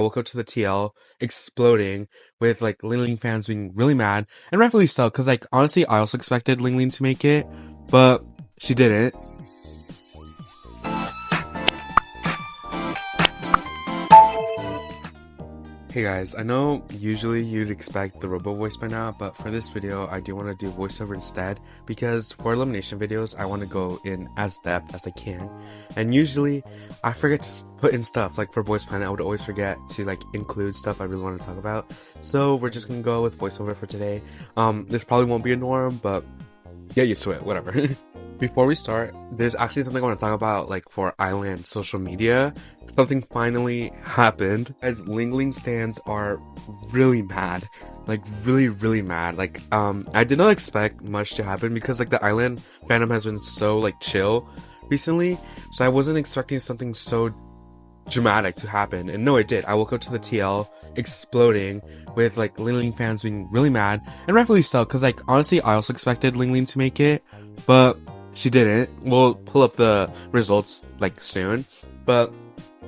I woke up to the TL exploding with like Lingling fans being really mad, and rightfully so, because like honestly I also expected Lingling to make it, but she didn't. Hey guys, I know usually you'd expect the robo voice by now, but for this video I do want to do voiceover instead, because for elimination videos I want to go in as depth as I can, and usually I forget to put in stuff. Like for Voice Planet I would always forget to like include stuff I really want to talk about, so we're just gonna go with voiceover for today. This probably won't be a norm, but get used to it, whatever. Before we start, there's actually something I want to talk about, like for Island social media. Something finally happened, as Lingling stands are really mad, like really mad. Like I did not expect much to happen, because like the Island fandom has been so like chill recently, so I wasn't expecting something so dramatic to happen, and no, it did. I woke up to the TL exploding with like Lingling fans being really mad, and rightfully so, because like honestly I also expected Lingling to make it, but she didn't. We'll pull up the results like soon, but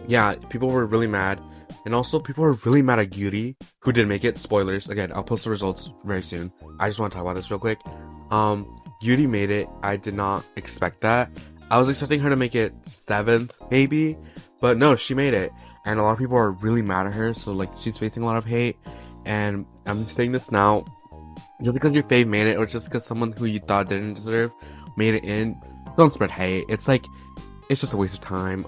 yeah, people were really mad, and also people were really mad at Yuri, who did make it. Spoilers, again, I'll post the results very soon. I just want to talk about this real quick. Yuri made it. I did not expect that. I was expecting her to make it 7th maybe, but no, she made it, and a lot of people are really mad at her, so like she's facing a lot of hate. And I'm saying this now, just because your fave made it, or just because someone who you thought didn't deserve made it in, don't spread hate. It's like, it's just a waste of time.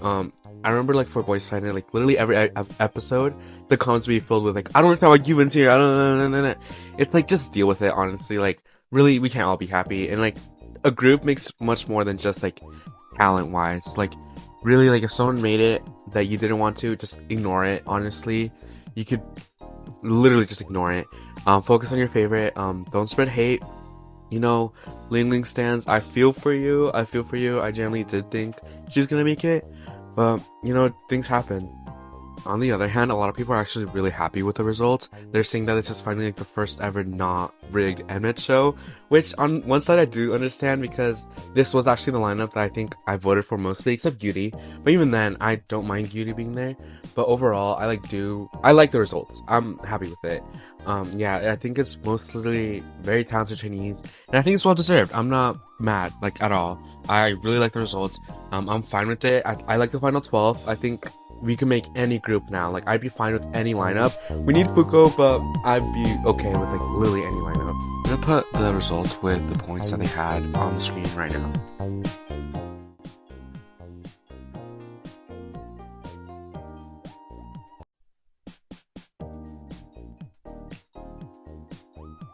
I remember like for Voice Planet, like literally every episode, the comments would be filled with like, I don't understand why Cuban's here, I don't. It's like, just deal with it, honestly. Like really, we can't all be happy, and like a group makes much more than just like talent wise. Like really, like if someone made it that you didn't want to, just ignore it. Honestly, you could literally just ignore it. Focus on your favorite. Don't spread hate. You know, Lingling stands, I feel for you. I genuinely did think she was gonna make it, but you know, things happen. On the other hand, a lot of people are actually really happy with the results. They're saying that this is finally like the first ever not rigged mnet show, which on one side I do understand, because this was actually the lineup that I think I voted for mostly, except Beauty. But even then, I don't mind Beauty being there. But overall, I like the results. I'm happy with it. Yeah, I think it's mostly very talented Chinese, and I think it's well deserved. I'm not mad, like, at all. I really like the results. I'm fine with it. I like the final 12. I think we can make any group now. Like, I'd be fine with any lineup. We need Fuko, but I'd be okay with like literally any lineup. I'm gonna put the results with the points that they had on the screen right now.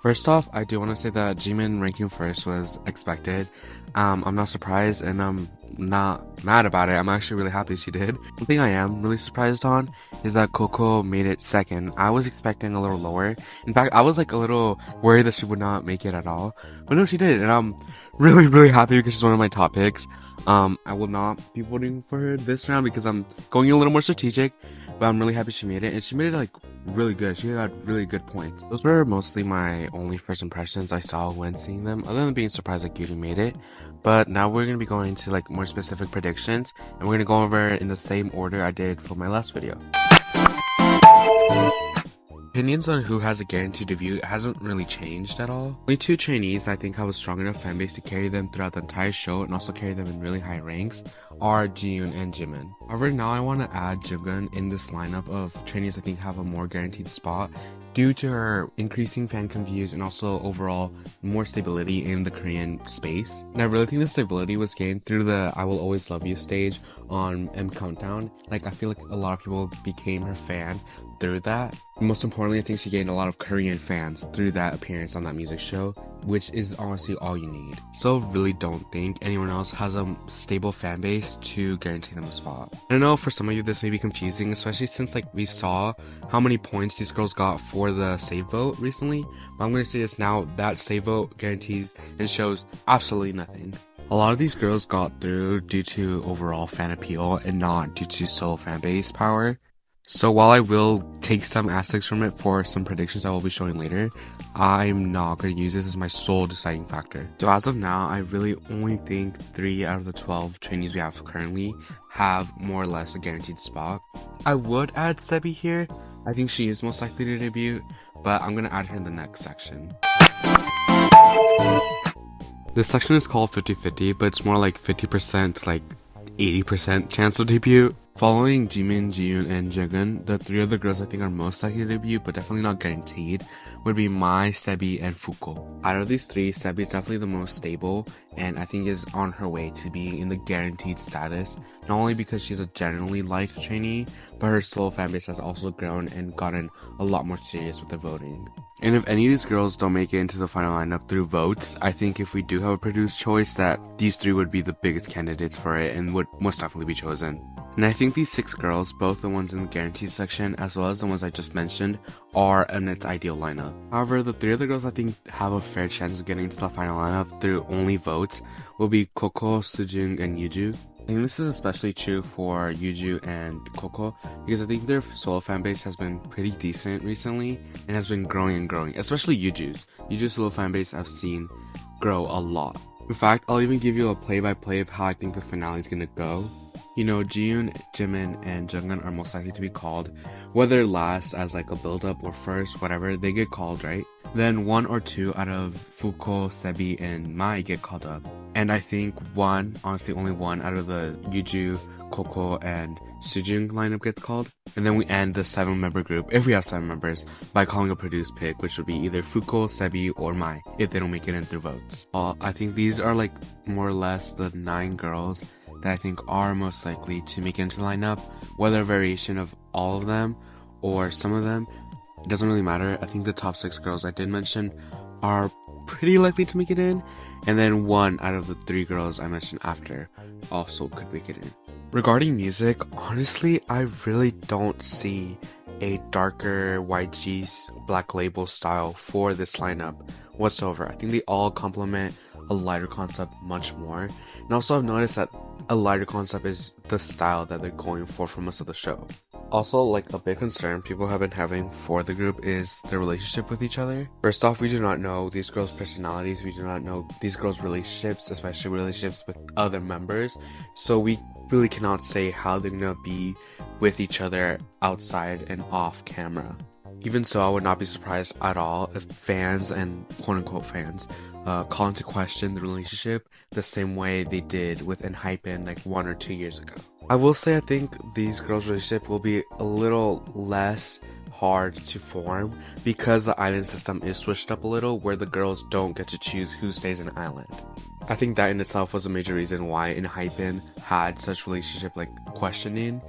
First off, I do want to say that Jimin ranking first was expected. I'm not surprised, and I'm not mad about it. I'm actually really happy she did. One thing I am really surprised on is that Coco made it 2nd. I was expecting a little lower. In fact, I was like a little worried that she would not make it at all. But no, she did, and I'm really happy, because she's one of my top picks. I will not be voting for her this round, because I'm going a little more strategic, but I'm really happy she made it, and she made it like really good. She got really good points. Those were mostly my only first impressions I saw when seeing them, other than being surprised that Cutie made it. But now we're going to be going to like more specific predictions, and we're going to go over in the same order I did for my last video. Opinions on who has a guaranteed debut hasn't really changed at all. Only 2 trainees I think have a strong enough fanbase to carry them throughout the entire show, and also carry them in really high ranks, are Jiyoon and Jimin. However, now I want to add Junggun in this lineup of trainees I think have a more guaranteed spot, due to her increasing fan views and also overall more stability in the Korean space. And I really think the stability was gained through the I Will Always Love You stage on M Countdown. Like, I feel like a lot of people became her fan through that. Most importantly, I think she gained a lot of Korean fans through that appearance on that music show, which is honestly all you need. So really don't think anyone else has a stable fan base to guarantee them a spot. I know for some of you this may be confusing, especially since like we saw how many points these girls got for the save vote recently, but I'm going to say this now, that save vote guarantees and shows absolutely nothing. A lot of these girls got through due to overall fan appeal and not due to solo fan base power. So while I will take take some aspects from it for some predictions I will be showing later, I'm not going to use this as my sole deciding factor. So as of now, I really only think 3 out of the 12 trainees we have currently have more or less a guaranteed spot. I would add Sebi here. I think she is most likely to debut, but I'm going to add her in the next section. This section is called 50-50, but it's more like 50% to like 80% chance to debut. Following Jimin, Jiyoon, and Jeongin, the 3 other girls I think are most likely to debut, but definitely not guaranteed, would be Mai, Sebi, and Fuko. Out of these 3, Sebi is definitely the most stable, and I think is on her way to being in the guaranteed status, not only because she's a generally liked trainee, but her solo fanbase has also grown and gotten a lot more serious with the voting. And if any of these girls don't make it into the final lineup through votes, I think if we do have a produced choice, that these 3 would be the biggest candidates for it and would most definitely be chosen. And I think these 6 girls, both the ones in the guaranteed section as well as the ones I just mentioned, are Mnet's ideal lineup. However, the 3 other girls I think have a fair chance of getting into the final lineup through only votes will be Coco, Sujung, and Yuju. I think this is especially true for Yuju and Coco because I think their solo fanbase has been pretty decent recently and has been growing and growing, especially Yuju's. Yuju's solo fanbase I've seen grow a lot. In fact, I'll even give you a play-by-play of how I think the finale is gonna go. You know, Jiyoon, Jimin, and Jeongin are most likely to be called, whether last as like a build-up or first, whatever, they get called, right? Then 1 or 2 out of Fuko, Sebi, and Mai get called up. And I think honestly only 1 out of the Yuju, Coco, and Sujung lineup gets called. And then we end the 7-member group, if we have 7 members, by calling a produced pick, which would be either Fuko, Sebi, or Mai, if they don't make it in through votes. I think these are like more or less the 9 girls that I think are most likely to make it into the lineup, whether a variation of all of them or some of them, it doesn't really matter. I think the top 6 girls I did mention are pretty likely to make it in, and then 1 out of the 3 girls I mentioned after also could make it in. Regarding music, honestly, I really don't see a darker YG's Black Label style for this lineup whatsoever. I think they all complement a lighter concept much more, and also I've noticed that a lighter concept is the style that they're going for most of the show. Also, like a big concern people have been having for the group is their relationship with each other. First off, we do not know these girls' personalities, we do not know these girls' relationships, especially relationships with other members, so we really cannot say how they're gonna be with each other outside and off camera. Even so, I would not be surprised at all if fans and quote-unquote fans call into question the relationship the same way they did with ENHYPEN like 1 or 2 years ago. I will say I think these girls' relationship will be a little less hard to form because the island system is switched up a little, where the girls don't get to choose who stays in island. I think that in itself was a major reason why ENHYPEN had such relationship like questioning,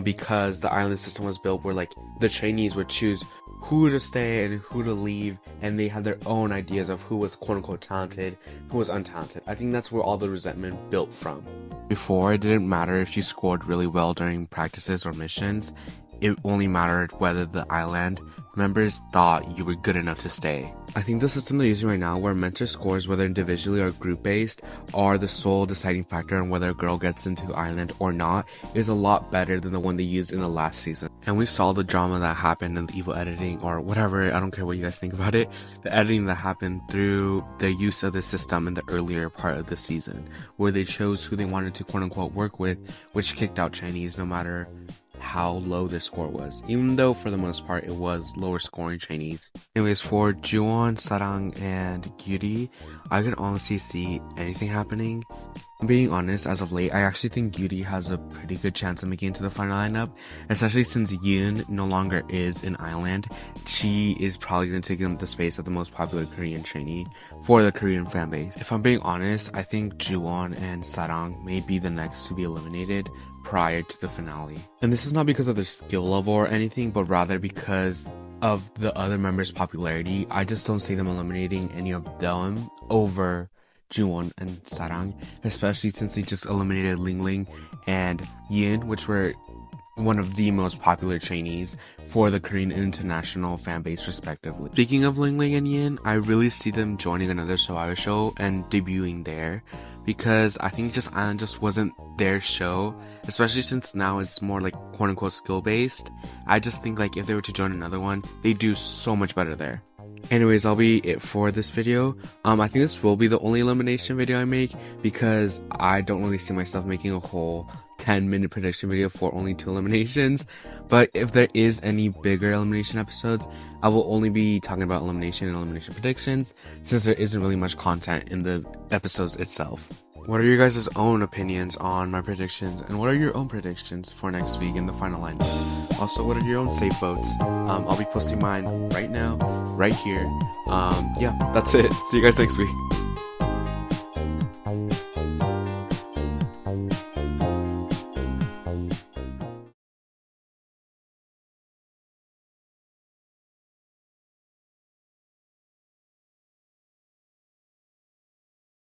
because the island system was built where like the trainees would choose who to stay and who to leave, and they had their own ideas of who was quote-unquote talented, who was untalented. I think that's where all the resentment built from. Before, it didn't matter if you scored really well during practices or missions, it only mattered whether the island members thought you were good enough to stay. I think the system they're using right now, where mentor scores, whether individually or group based, are the sole deciding factor on whether a girl gets into island or not, is a lot better than the one they used in the last season. And we saw the drama that happened in the evil editing or whatever, I don't care what you guys think about it, the editing that happened through their use of the system in the earlier part of the season, where they chose who they wanted to quote unquote work with, which kicked out Chinese no matter how low their score was, even though for the most part it was lower scoring trainees. Anyways, for Juwon, Sarang, and Gyuri, I can honestly see anything happening. Being honest, as of late, I actually think Gyuri has a pretty good chance of making it to the final lineup, especially since Yoon no longer is in Island. She is probably going to take up the space of the most popular Korean trainee for the Korean fanbase. If I'm being honest, I think Juwon and Sarang may be the next to be eliminated prior to the finale. And this is not because of their skill level or anything, but rather because of the other members' popularity. I just don't see them eliminating any of them over Juwon and Sarang, especially since they just eliminated Lingling and Yin, which were one of the most popular trainees for the Korean and international fan base respectively. Speaking of Lingling and Yin, I really see them joining another Survivor show and debuting there, because I think just Island just wasn't their show, especially since now it's more like quote unquote skill based. I just think like if they were to join another one, they do so much better there. Anyways, that'll be it for this video. I think this will be the only elimination video I make because I don't really see myself making a whole 10-minute prediction video for only 2 eliminations. But if there is any bigger elimination episodes, I will only be talking about elimination and elimination predictions since there isn't really much content in the episodes itself. What are your guys' own opinions on my predictions, and what are your own predictions for next week in the final lineup? Also, what are your own safe votes? I'll be posting mine right now, right here. Yeah, that's it. See you guys next week.